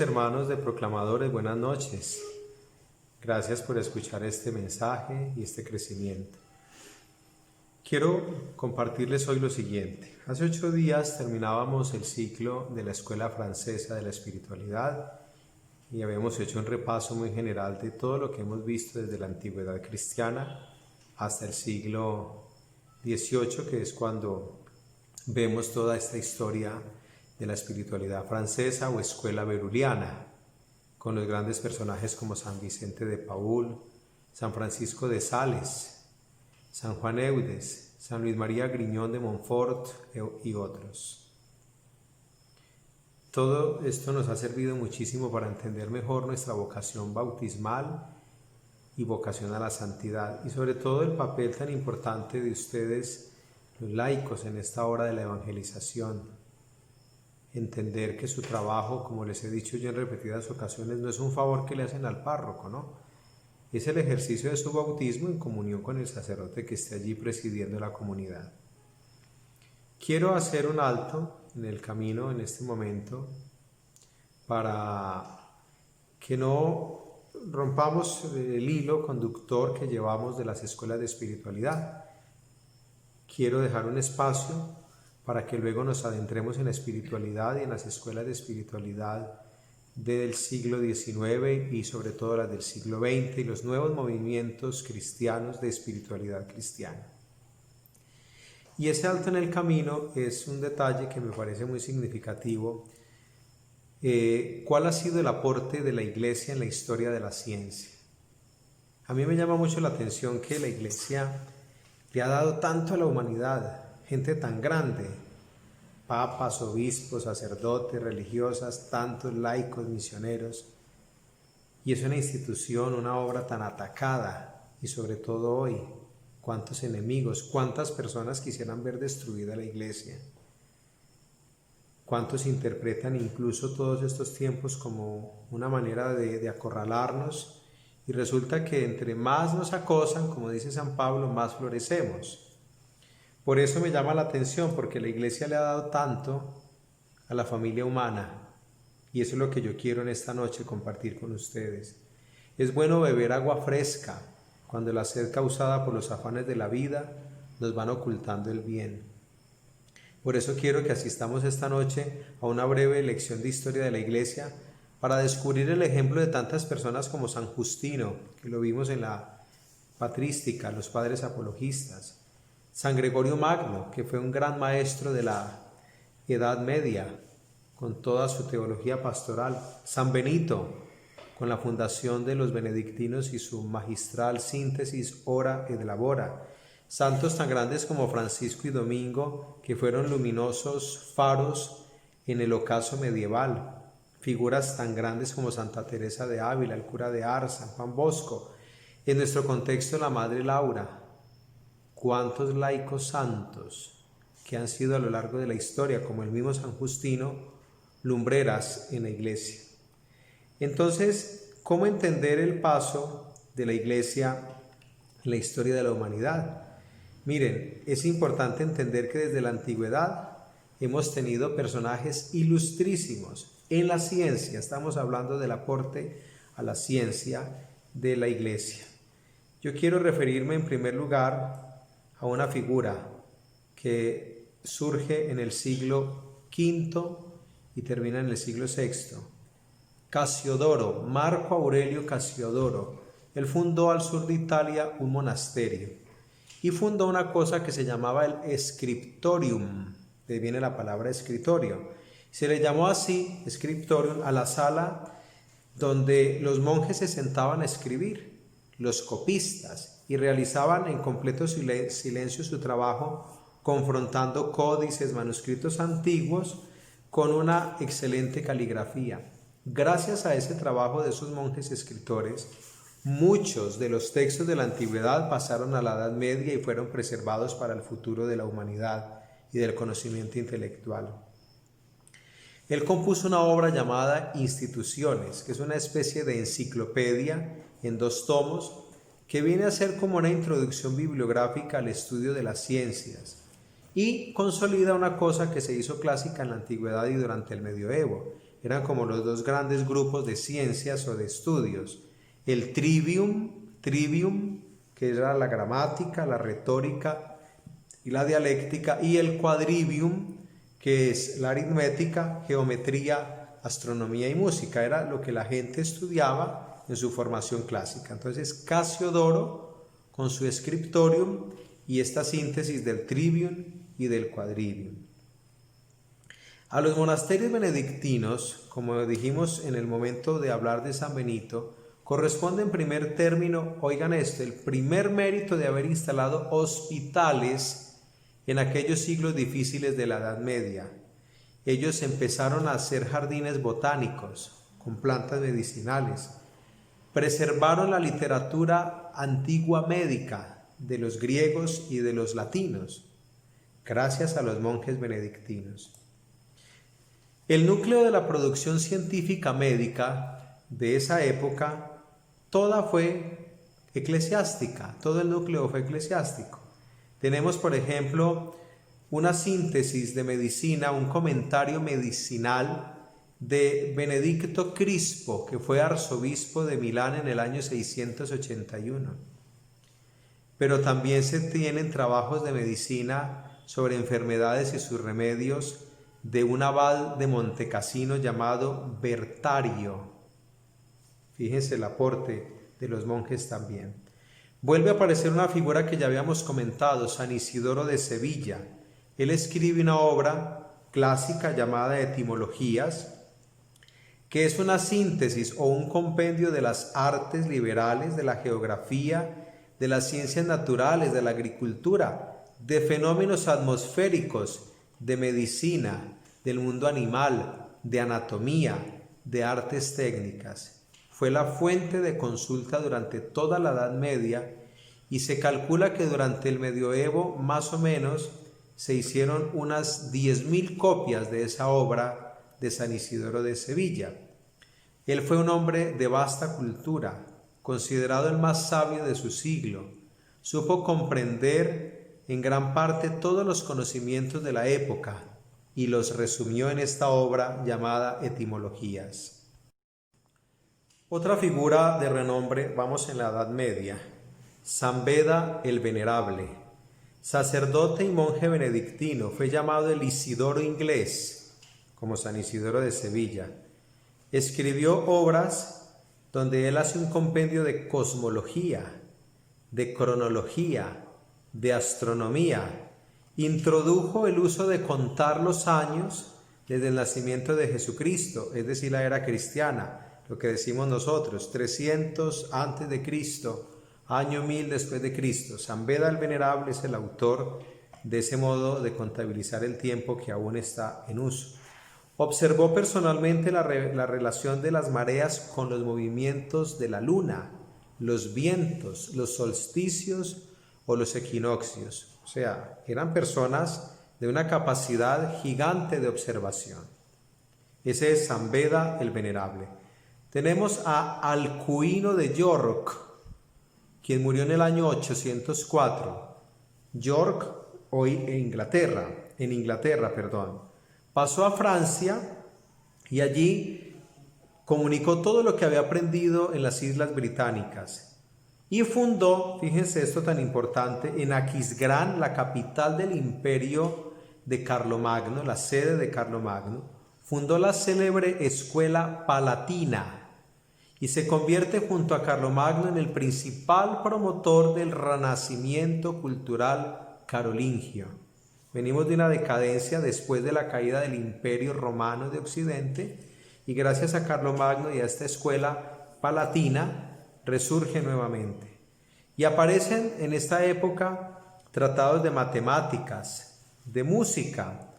hermanos de Proclamadores, buenas noches. Gracias por escuchar este mensaje y este crecimiento. Quiero compartirles hoy lo siguiente. Hace 8 días terminábamos el ciclo de la Escuela Francesa de la Espiritualidad y habíamos hecho un repaso muy general de todo lo que hemos visto desde la antigüedad cristiana hasta el siglo XVIII, que es cuando vemos toda esta historia de la espiritualidad francesa o escuela beruliana, con los grandes personajes como San Vicente de Paúl, San Francisco de Sales, San Juan Eudes, San Luis María Griñón de Montfort y otros. Todo esto nos ha servido muchísimo para entender mejor nuestra vocación bautismal y vocación a la santidad, y sobre todo el papel tan importante de ustedes, los laicos, en esta hora de la evangelización. Entender que su trabajo, como les he dicho yo en repetidas ocasiones, no es un favor que le hacen al párroco, ¿no? Es el ejercicio de su bautismo en comunión con el sacerdote que esté allí presidiendo la comunidad. Quiero hacer un alto en el camino en este momento para que no rompamos el hilo conductor que llevamos de las escuelas de espiritualidad. Quiero dejar un espacio para que luego nos adentremos en la espiritualidad y en las escuelas de espiritualidad del siglo XIX y sobre todo las del siglo XX y los nuevos movimientos cristianos de espiritualidad cristiana. Y ese alto en el camino es un detalle que me parece muy significativo. ¿Cuál ha sido el aporte de la Iglesia en la historia de la ciencia? A mí me llama mucho la atención que la Iglesia le ha dado tanto a la humanidad, gente tan grande, papas, obispos, sacerdotes, religiosas, tantos laicos, misioneros, y es una institución, una obra tan atacada, y sobre todo hoy, cuántos enemigos, cuántas personas quisieran ver destruida la Iglesia, cuántos interpretan incluso todos estos tiempos como una manera de acorralarnos, y resulta que entre más nos acosan, como dice San Pablo, más florecemos. Por eso me llama la atención, porque la Iglesia le ha dado tanto a la familia humana, y eso es lo que yo quiero en esta noche compartir con ustedes. Es bueno beber agua fresca cuando la sed causada por los afanes de la vida nos van ocultando el bien. Por eso quiero que asistamos esta noche a una breve lección de historia de la Iglesia para descubrir el ejemplo de tantas personas como San Justino, que lo vimos en la patrística, los padres apologistas, San Gregorio Magno, que fue un gran maestro de la Edad Media, con toda su teología pastoral, San Benito, con la fundación de los benedictinos y su magistral síntesis Ora et Labora, santos tan grandes como Francisco y Domingo, que fueron luminosos faros en el ocaso medieval, figuras tan grandes como Santa Teresa de Ávila, el cura de Ars, San Juan Bosco, en nuestro contexto la Madre Laura. Cuántos laicos santos que han sido a lo largo de la historia, como el mismo San Justino, lumbreras en la Iglesia. Entonces, ¿cómo entender el paso de la Iglesia en la historia de la humanidad? Miren, es importante entender que desde la antigüedad hemos tenido personajes ilustrísimos en la ciencia. Estamos hablando del aporte a la ciencia de la Iglesia. Yo quiero referirme en primer lugar a una figura que surge en el siglo V y termina en el siglo VI. Casiodoro, Marco Aurelio Casiodoro. Él fundó al sur de Italia un monasterio y fundó una cosa que se llamaba el Scriptorium, de ahí viene la palabra escritorio. Se le llamó así, Scriptorium, a la sala donde los monjes se sentaban a escribir, los copistas, y realizaban en completo silencio su trabajo, confrontando códices, manuscritos antiguos con una excelente caligrafía. Gracias a ese trabajo de esos monjes escritores, muchos de los textos de la antigüedad pasaron a la Edad Media y fueron preservados para el futuro de la humanidad y del conocimiento intelectual. Él compuso una obra llamada Instituciones, que es una especie de enciclopedia en 2 tomos, que viene a ser como una introducción bibliográfica al estudio de las ciencias y consolida una cosa que se hizo clásica en la antigüedad y durante el medioevo, Eran como los dos grandes grupos de ciencias o de estudios. El trivium, que era la gramática, la retórica y la dialéctica, y el quadrivium, que es la aritmética, geometría, astronomía y música. Era lo que la gente estudiaba en su formación clásica. Entonces, Casiodoro, con su scriptorium y esta síntesis del trivium y del quadrivium. A los monasterios benedictinos, como dijimos en el momento de hablar de San Benito, corresponde en primer término, oigan esto, el primer mérito de haber instalado hospitales en aquellos siglos difíciles de la Edad Media. Ellos empezaron a hacer jardines botánicos con plantas medicinales, preservaron la literatura antigua médica de los griegos y de los latinos, gracias a los monjes benedictinos. El núcleo de la producción científica médica de esa época, toda fue eclesiástica, todo el núcleo fue eclesiástico. Tenemos, por ejemplo, una síntesis de medicina, un comentario medicinal de Benedicto Crispo, que fue arzobispo de Milán en el año 681. Pero también se tienen trabajos de medicina sobre enfermedades y sus remedios de un abad de Montecassino llamado Bertario. Fíjense el aporte de los monjes también. Vuelve a aparecer una figura que ya habíamos comentado, San Isidoro de Sevilla. Él escribe una obra clásica llamada Etimologías, que es una síntesis o un compendio de las artes liberales, de la geografía, de las ciencias naturales, de la agricultura, de fenómenos atmosféricos, de medicina, del mundo animal, de anatomía, de artes técnicas. Fue la fuente de consulta durante toda la Edad Media y se calcula que durante el medioevo más o menos se hicieron unas 10.000 copias de esa obra de San Isidoro de Sevilla. Él fue un hombre de vasta cultura, considerado el más sabio de su siglo. Supo comprender en gran parte todos los conocimientos de la época y los resumió en esta obra llamada Etimologías. Otra figura de renombre, vamos en la Edad Media, San Beda el Venerable, sacerdote y monje benedictino, fue llamado el Isidoro inglés, como San Isidoro de Sevilla. Escribió obras donde él hace un compendio de cosmología, de cronología, de astronomía. Introdujo el uso de contar los años desde el nacimiento de Jesucristo, es decir, la era cristiana, lo que decimos nosotros, 300 antes de Cristo, año 1000 después de Cristo. San Beda el Venerable es el autor de ese modo de contabilizar el tiempo que aún está en uso. Observó personalmente la relación de las mareas con los movimientos de la luna, los vientos, los solsticios o los equinoccios. O sea, eran personas de una capacidad gigante de observación. Ese es San Beda el Venerable. Tenemos a Alcuino de York, quien murió en el año 804. York, hoy en Inglaterra. Pasó a Francia y allí comunicó todo lo que había aprendido en las Islas Británicas y fundó, fíjense esto tan importante, en Aquisgrán, la capital del imperio de Carlomagno, la sede de Carlomagno, fundó la célebre Escuela Palatina y se convierte junto a Carlomagno en el principal promotor del renacimiento cultural carolingio. Venimos de una decadencia después de la caída del Imperio Romano de Occidente y gracias a Carlomagno y a esta escuela palatina resurge nuevamente. Y aparecen en esta época tratados de matemáticas, de música,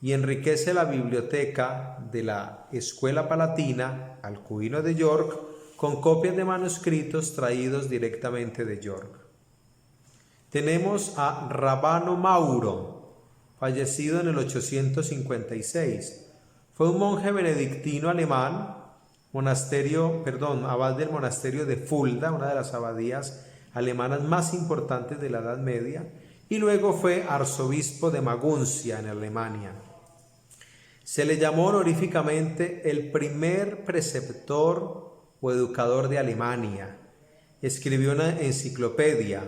y enriquece la biblioteca de la Escuela Palatina, Alcuino de York, con copias de manuscritos traídos directamente de York. Tenemos a Rabano Mauro, fallecido en el 856. Fue un monje benedictino alemán, abad del monasterio de Fulda, una de las abadías alemanas más importantes de la Edad Media, y luego fue arzobispo de Maguncia en Alemania. Se le llamó honoríficamente el primer preceptor o educador de Alemania. Escribió una enciclopedia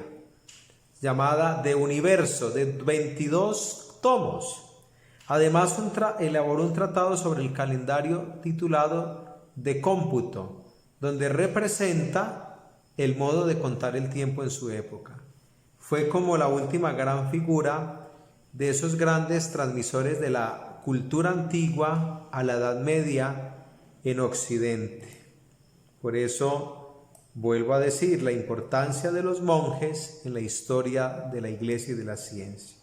llamada De Universo, de 22 tomos. Además, elaboró un tratado sobre el calendario titulado De Cómputo, donde representa el modo de contar el tiempo en su época. Fue como la última gran figura de esos grandes transmisores de la cultura antigua a la Edad Media en Occidente. Por eso vuelvo a decir la importancia de los monjes en la historia de la Iglesia y de la ciencia.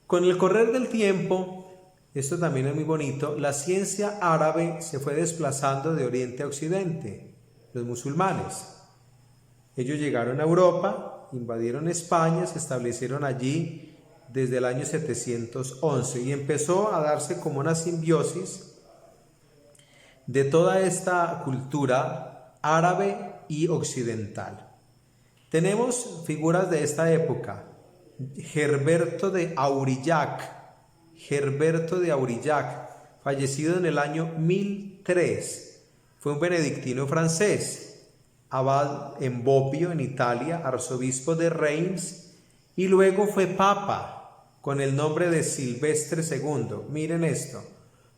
Con el correr del tiempo, esto también es muy bonito, la ciencia árabe se fue desplazando de Oriente a Occidente, los musulmanes. Ellos llegaron a Europa, invadieron España, se establecieron allí desde el año 711 y empezó a darse como una simbiosis de toda esta cultura árabe y occidental. Tenemos figuras de esta época. Herberto de Aurillac, fallecido en el año 1003, fue un benedictino francés, abad en Bobbio, en Italia, arzobispo de Reims, y luego fue papa con el nombre de Silvestre II. Miren esto,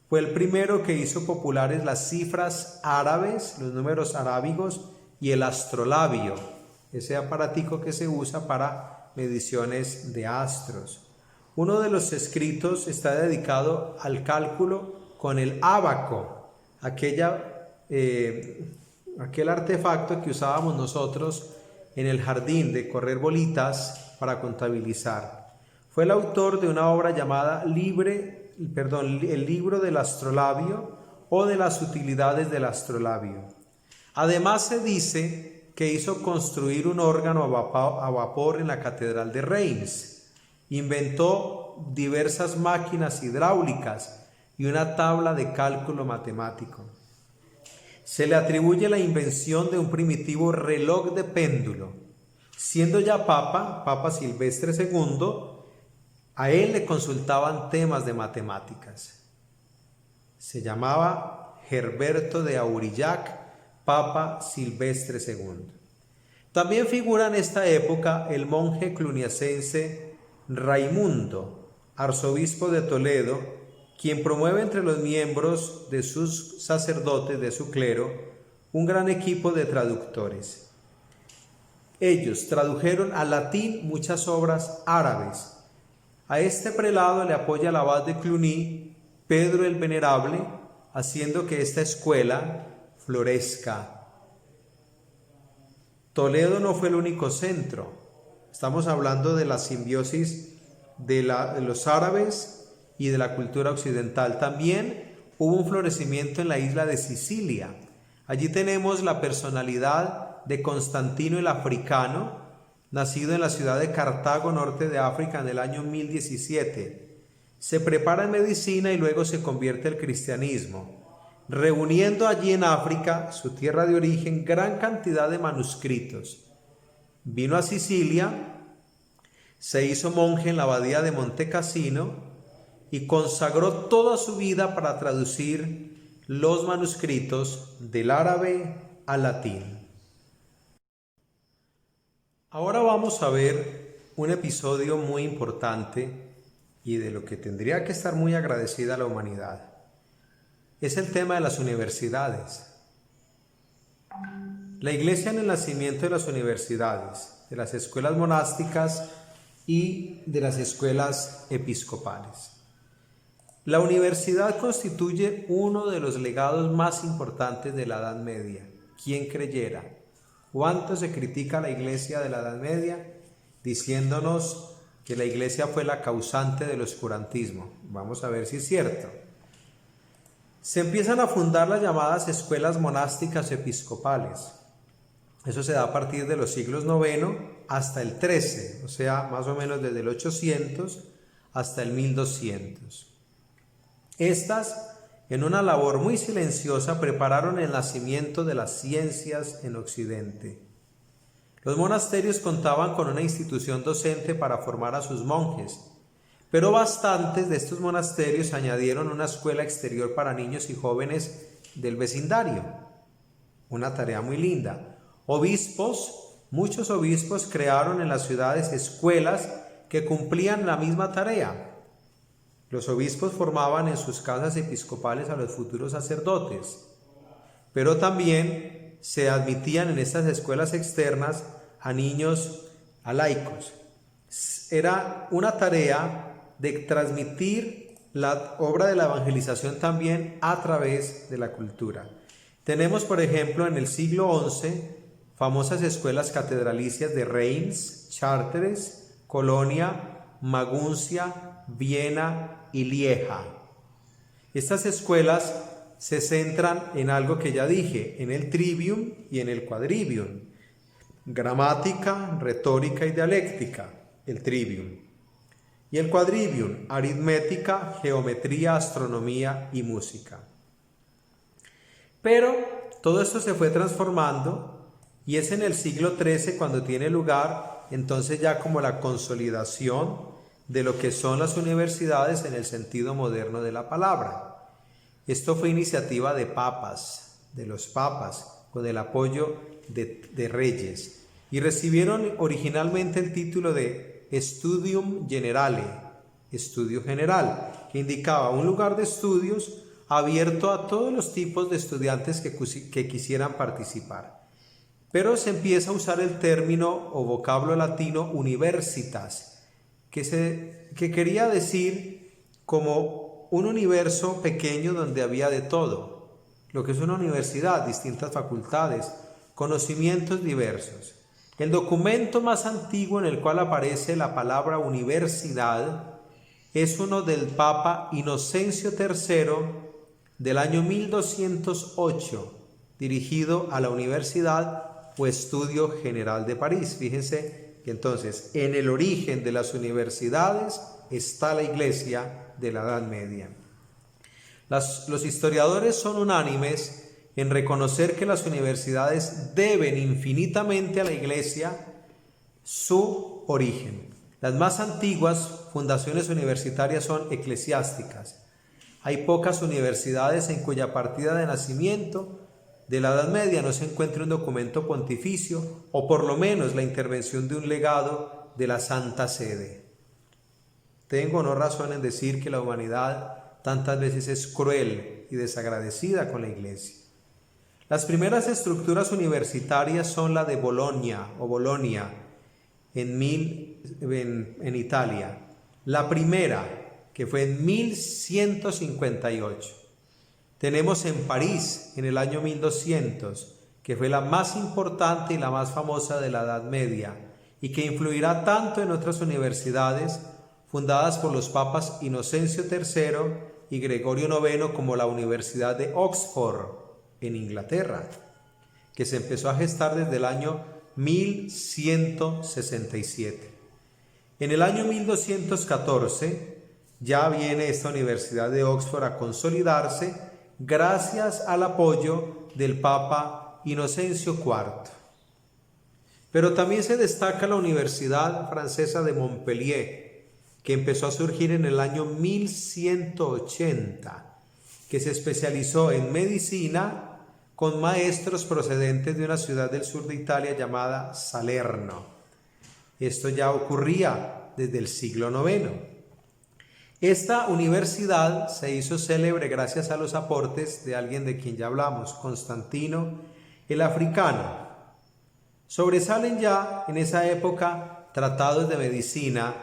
fue el primero que hizo populares las cifras árabes, los números arábigos y el astrolabio, ese aparatico que se usa para mediciones de astros. Uno de los escritos está dedicado al cálculo con el ábaco, aquel artefacto que usábamos nosotros en el jardín de correr bolitas para contabilizar. Fue el autor de una obra llamada El libro del astrolabio o de las utilidades del astrolabio. Además se dice que hizo construir un órgano a vapor en la Catedral de Reims. Inventó diversas máquinas hidráulicas y una tabla de cálculo matemático. Se le atribuye la invención de un primitivo reloj de péndulo. Siendo ya Papa Silvestre II, a él le consultaban temas de matemáticas. Se llamaba Herberto de Aurillac, Papa Silvestre II. También figura en esta época el monje cluniacense Raimundo, arzobispo de Toledo, quien promueve entre los miembros de sus sacerdotes de su clero un gran equipo de traductores. Ellos tradujeron al latín muchas obras árabes. A este prelado le apoya el abad de Cluny, Pedro el Venerable, haciendo que esta escuela florezca. Toledo no fue el único centro. Estamos hablando de la simbiosis de los árabes y de la cultura occidental. También hubo un florecimiento en la isla de Sicilia. Allí tenemos la personalidad de Constantino el Africano, nacido en la ciudad de Cartago, norte de África, en el año 1017. Se prepara en medicina y luego se convierte al cristianismo, reuniendo allí en África, su tierra de origen, gran cantidad de manuscritos. Vino a Sicilia, se hizo monje en la abadía de Monte Cassino y consagró toda su vida para traducir los manuscritos del árabe al latín. Ahora vamos a ver un episodio muy importante y de lo que tendría que estar muy agradecida la humanidad. Es el tema de las universidades. La Iglesia en el nacimiento de las universidades, de las escuelas monásticas y de las escuelas episcopales. La universidad constituye uno de los legados más importantes de la Edad Media. ¿Quién creyera? ¿Cuánto se critica a la Iglesia de la Edad Media diciéndonos que la Iglesia fue la causante del oscurantismo? Vamos a ver si es cierto. Se empiezan a fundar las llamadas escuelas monásticas episcopales. Eso se da a partir de los siglos IX hasta el XIII, o sea, más o menos desde el 800 hasta el 1200. Estas, en una labor muy silenciosa, prepararon el nacimiento de las ciencias en Occidente. Los monasterios contaban con una institución docente para formar a sus monjes, Pero bastantes de estos monasterios añadieron una escuela exterior para niños y jóvenes del vecindario. Una tarea muy linda. Muchos obispos crearon en las ciudades escuelas que cumplían la misma tarea. Los obispos formaban en sus casas episcopales a los futuros sacerdotes, pero también se admitían en estas escuelas externas a niños, a laicos. Era una tarea de transmitir la obra de la evangelización también a través de la cultura. Tenemos, por ejemplo, en el siglo XI, famosas escuelas catedralicias de Reims, Chartres, Colonia, Maguncia, Viena y Lieja. Estas escuelas se centran en algo que ya dije, en el trivium y en el quadrivium. Gramática, retórica y dialéctica, el trivium. Y el quadrivium, aritmética, geometría, astronomía y música. Pero todo esto se fue transformando y es en el siglo XIII cuando tiene lugar entonces ya como la consolidación de lo que son las universidades en el sentido moderno de la palabra. Esto fue iniciativa de los papas, con el apoyo de reyes, y recibieron originalmente el título de Studium Generale, estudio general, que indicaba un lugar de estudios abierto a todos los tipos de estudiantes que quisieran participar. Pero se empieza a usar el término o vocablo latino universitas, que quería decir como un universo pequeño donde había de todo, lo que es una universidad, distintas facultades, conocimientos diversos. El documento más antiguo en el cual aparece la palabra universidad es uno del Papa Inocencio III del año 1208, dirigido a la Universidad o Estudio General de París. Fíjense que entonces en el origen de las universidades está la Iglesia de la Edad Media. Los historiadores son unánimes en reconocer que las universidades deben infinitamente a la Iglesia su origen. Las más antiguas fundaciones universitarias son eclesiásticas. Hay pocas universidades en cuya partida de nacimiento de la Edad Media no se encuentre un documento pontificio o por lo menos la intervención de un legado de la Santa Sede. Tengo no razón en decir que la humanidad tantas veces es cruel y desagradecida con la Iglesia. Las primeras estructuras universitarias son la de Bolonia en Italia. La primera, que fue en 1158. Tenemos en París, en el año 1200, que fue la más importante y la más famosa de la Edad Media, y que influirá tanto en otras universidades fundadas por los papas Inocencio III y Gregorio IX, como la Universidad de Oxford, en Inglaterra, que se empezó a gestar desde el año 1167. En el año 1214 ya viene esta Universidad de Oxford a consolidarse gracias al apoyo del Papa Inocencio IV. Pero también se destaca la Universidad Francesa de Montpellier, que empezó a surgir en el año 1180, que se especializó en medicina con maestros procedentes de una ciudad del sur de Italia llamada Salerno. Esto ya ocurría desde el siglo IX. Esta universidad se hizo célebre gracias a los aportes de alguien de quien ya hablamos, Constantino el Africano. Sobresalen ya en esa época tratados de medicina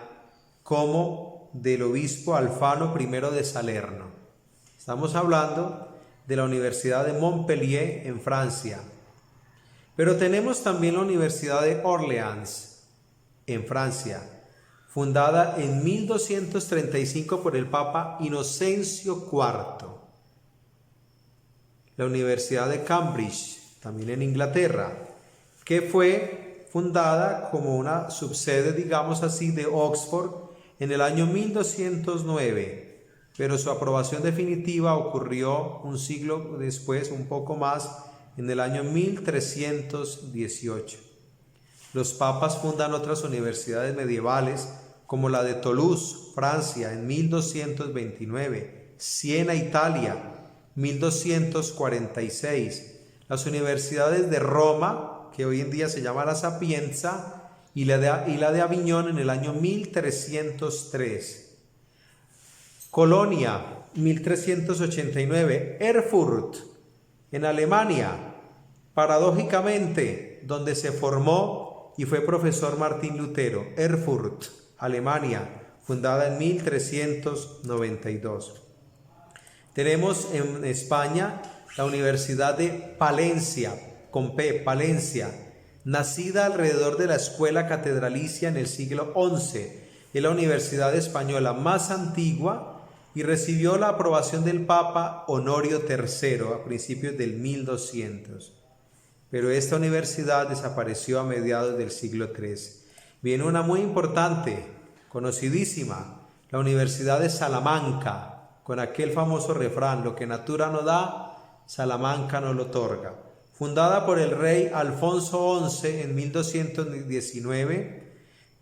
como del obispo Alfano I de Salerno. Estamos hablando de la Universidad de Montpellier en Francia. Pero tenemos también la Universidad de Orleans en Francia, fundada en 1235 por el Papa Inocencio IV. La Universidad de Cambridge, también en Inglaterra, que fue fundada como una subsede, digamos así, de Oxford en el año 1209, pero su aprobación definitiva ocurrió un siglo después, un poco más, en el año 1318. Los papas fundan otras universidades medievales, como la de Toulouse, Francia, en 1229, Siena, Italia, 1246, las universidades de Roma, que hoy en día se llama la Sapienza, y la de Aviñón en el año 1303. Colonia, 1389, Erfurt, en Alemania, paradójicamente, donde se formó y fue profesor Martín Lutero, Erfurt, Alemania, fundada en 1392. Tenemos en España la Universidad de Palencia, con P, Palencia, nacida alrededor de la escuela catedralicia en el siglo XI. Es la universidad española más antigua y recibió la aprobación del Papa Honorio III a principios del 1200. Pero esta universidad desapareció a mediados del siglo XIII. Viene una muy importante, conocidísima, la Universidad de Salamanca, con aquel famoso refrán: lo que natura no da, Salamanca no lo otorga. Fundada por el rey Alfonso XI en 1219,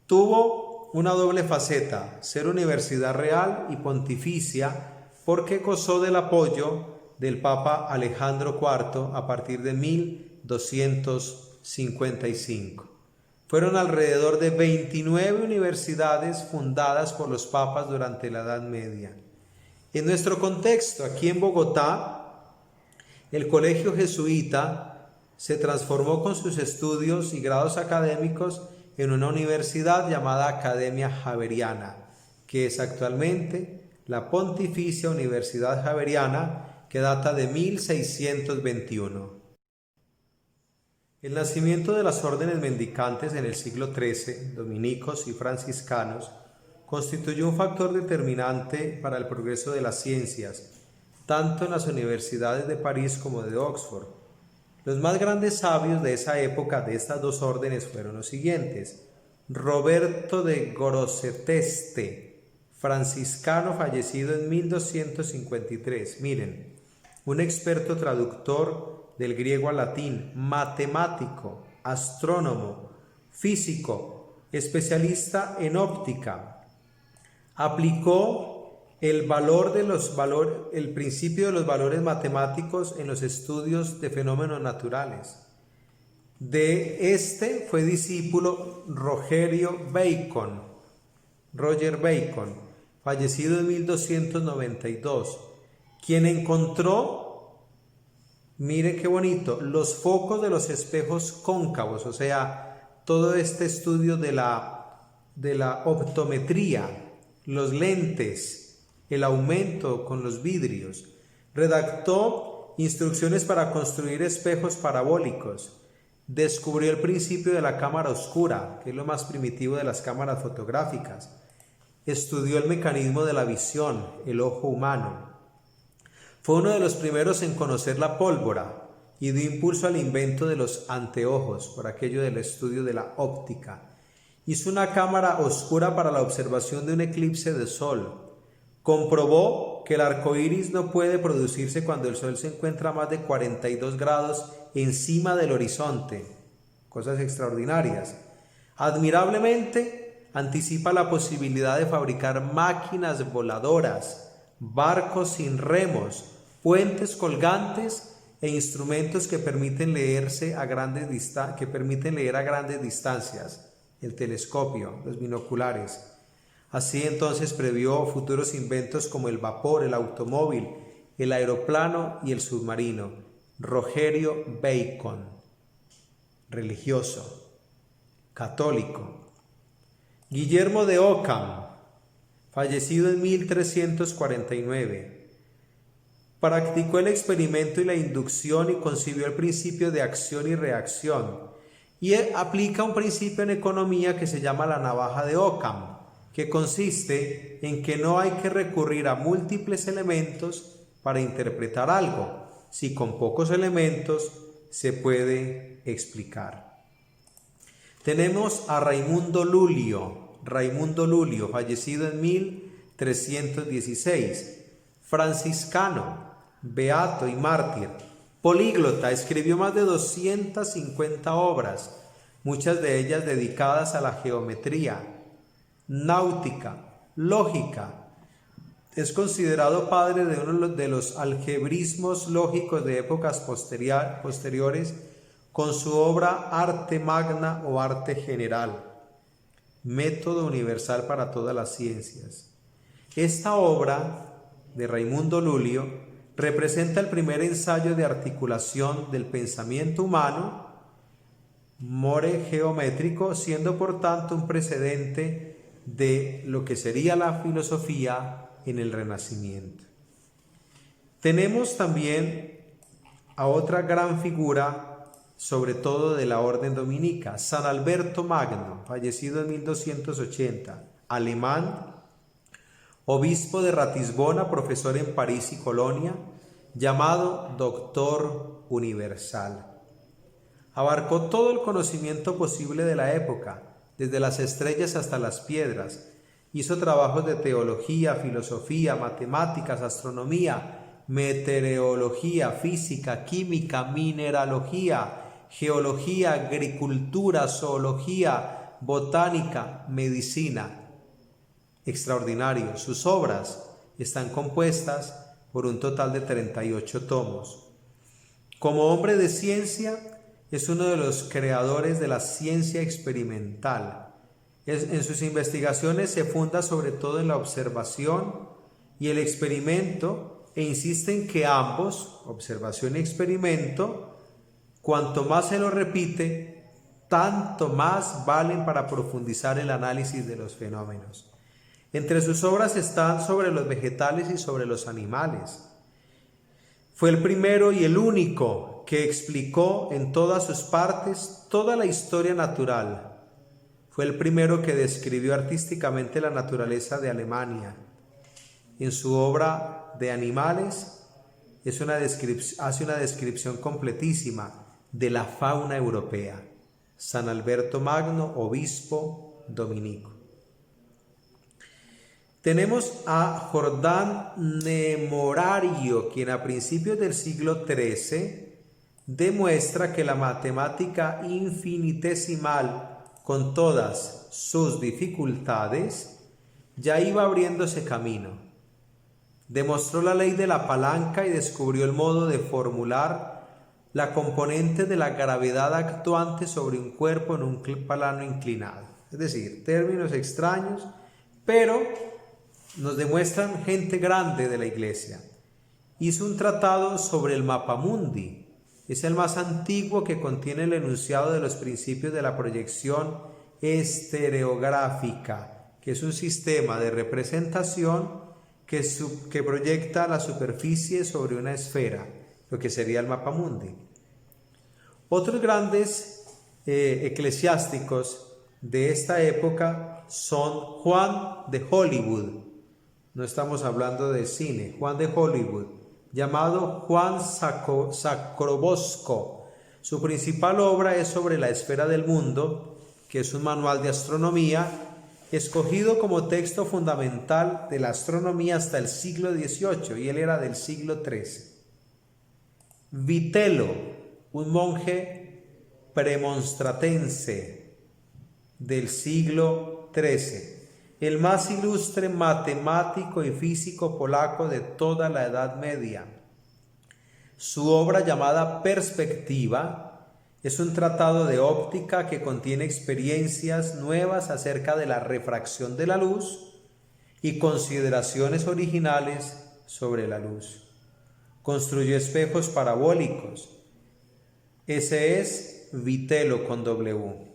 tuvo una doble faceta: ser universidad real y pontificia, porque gozó del apoyo del Papa Alejandro IV a partir de 1255. Fueron alrededor de 29 universidades fundadas por los papas durante la Edad Media. En nuestro contexto, aquí en Bogotá, el Colegio Jesuita se transformó con sus estudios y grados académicos en una universidad llamada Academia Javeriana, que es actualmente la Pontificia Universidad Javeriana, que data de 1621. El nacimiento de las órdenes mendicantes en el siglo XIII, dominicos y franciscanos, constituyó un factor determinante para el progreso de las ciencias, tanto en las universidades de París como de Oxford. Los más grandes sabios de esa época de estas dos órdenes fueron los siguientes: Roberto de Grosseteste, franciscano, fallecido en 1253. Miren, un experto traductor del griego al latín, matemático, astrónomo, físico, especialista en óptica. Aplicó el principio de los valores matemáticos en los estudios de fenómenos naturales. De este fue discípulo Roger Bacon, fallecido en 1292, quien encontró, miren qué bonito, los focos de los espejos cóncavos, o sea, todo este estudio de la optometría, los lentes, el aumento con los vidrios. Redactó instrucciones para construir espejos parabólicos. Descubrió el principio de la cámara oscura, que es lo más primitivo de las cámaras fotográficas. Estudió el mecanismo de la visión, el ojo humano. Fue uno de los primeros en conocer la pólvora y dio impulso al invento de los anteojos, por aquello del estudio de la óptica. Hizo una cámara oscura para la observación de un eclipse de sol. Comprobó que el arco iris no puede producirse cuando el sol se encuentra a más de 42 grados encima del horizonte. Cosas extraordinarias. Admirablemente, anticipa la posibilidad de fabricar máquinas voladoras, barcos sin remos, puentes colgantes e instrumentos que permiten leer a grandes distancias. El telescopio, los binoculares. Así entonces previó futuros inventos como el vapor, el automóvil, el aeroplano y el submarino. Rogerio Bacon, religioso, católico. Guillermo de Ockham, fallecido en 1349. Practicó el experimento y la inducción y concibió el principio de acción y reacción. Y aplica un principio en economía que se llama la navaja de Ockham, que consiste en que no hay que recurrir a múltiples elementos para interpretar algo, si con pocos elementos se puede explicar. Tenemos a Raimundo Lulio, fallecido en 1316, franciscano, beato y mártir. Políglota, escribió más de 250 obras, muchas de ellas dedicadas a la geometría. náutica, lógica. Es considerado padre de uno de los algebrismos lógicos de épocas posteriores con su obra Arte Magna o Arte General, método universal para todas las ciencias. Esta obra de Raimundo Lulio representa el primer ensayo de articulación del pensamiento humano more geométrico, siendo por tanto un precedente de lo que sería la filosofía en el Renacimiento. Tenemos también a otra gran figura, sobre todo de la orden dominica, San Alberto Magno, fallecido en 1280, alemán, obispo de Ratisbona, profesor en París y Colonia, llamado Doctor Universal. Abarcó todo el conocimiento posible de la época, desde las estrellas hasta las piedras. Hizo trabajos de teología, filosofía, matemáticas, astronomía, meteorología, física, química, mineralogía, geología, agricultura, zoología, botánica, medicina. Extraordinario. Sus obras están compuestas por un total de 38 tomos. Como hombre de ciencia, es uno de los creadores de la ciencia experimental. En sus investigaciones se funda sobre todo en la observación y el experimento e insiste en que ambos, observación y experimento, cuanto más se lo repite, tanto más valen para profundizar el análisis de los fenómenos. Entre sus obras están sobre los vegetales y sobre los animales. Fue el primero y el único que explicó en todas sus partes toda la historia natural. Fue el primero que describió artísticamente la naturaleza de Alemania. En su obra de animales hace una descripción completísima de la fauna europea. San Alberto Magno, obispo dominico. Tenemos a Jordán Nemorario, quien a principios del siglo XIII demuestra que la matemática infinitesimal, con todas sus dificultades, ya iba abriéndose camino. Demostró la ley de la palanca y descubrió el modo de formular la componente de la gravedad actuante sobre un cuerpo en un plano inclinado. Es decir, términos extraños, pero nos demuestran gente grande de la Iglesia. Hizo un tratado sobre el mapamundi. Es el más antiguo que contiene el enunciado de los principios de la proyección estereográfica, que es un sistema de representación que proyecta la superficie sobre una esfera, lo que sería el mapamundi. Otros grandes eclesiásticos de esta época son Juan de Hollywood. No estamos hablando de cine, Juan de Hollywood, llamado Juan Sacrobosco. Su principal obra es sobre la esfera del mundo, que es un manual de astronomía, escogido como texto fundamental de la astronomía hasta el siglo XVIII, y él era del siglo XIII. Vitelo, un monje premonstratense del siglo XIII, el más ilustre matemático y físico polaco de toda la Edad Media. Su obra, llamada Perspectiva, es un tratado de óptica que contiene experiencias nuevas acerca de la refracción de la luz y consideraciones originales sobre la luz. Construyó espejos parabólicos. Ese es Vitelo con W.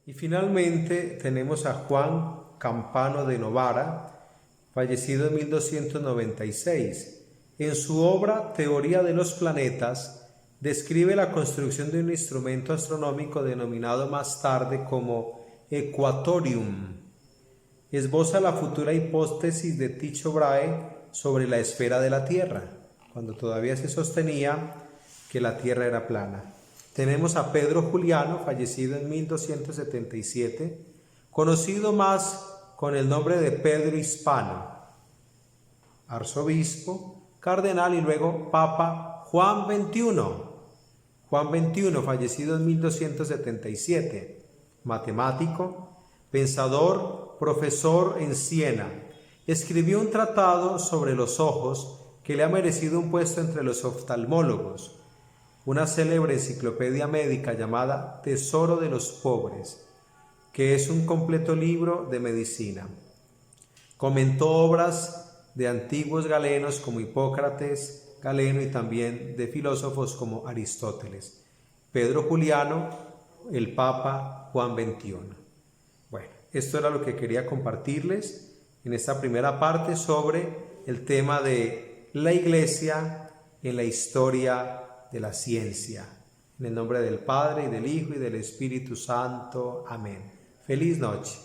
Y finalmente tenemos a Juan Campano de Novara, fallecido en 1296. En su obra Teoría de los planetas, describe la construcción de un instrumento astronómico denominado más tarde como Equatorium. Esboza la futura hipótesis de Tycho Brahe sobre la esfera de la Tierra, cuando todavía se sostenía que la Tierra era plana. Tenemos a Pedro Juliano, fallecido en 1277, conocido más con el nombre de Pedro Hispano, arzobispo, cardenal y luego Papa Juan XXI. Juan XXI, fallecido en 1277, matemático, pensador, profesor en Siena. Escribió un tratado sobre los ojos que le ha merecido un puesto entre los oftalmólogos, una célebre enciclopedia médica llamada Tesoro de los Pobres, que es un completo libro de medicina. Comentó obras de antiguos galenos como Hipócrates, Galeno, y también de filósofos como Aristóteles. Pedro Juliano, el Papa Juan XXI. Bueno, esto era lo que quería compartirles en esta primera parte sobre el tema de la Iglesia en la historia de la ciencia. En el nombre del Padre, y del Hijo, y del Espíritu Santo. Amén. Feliz noche.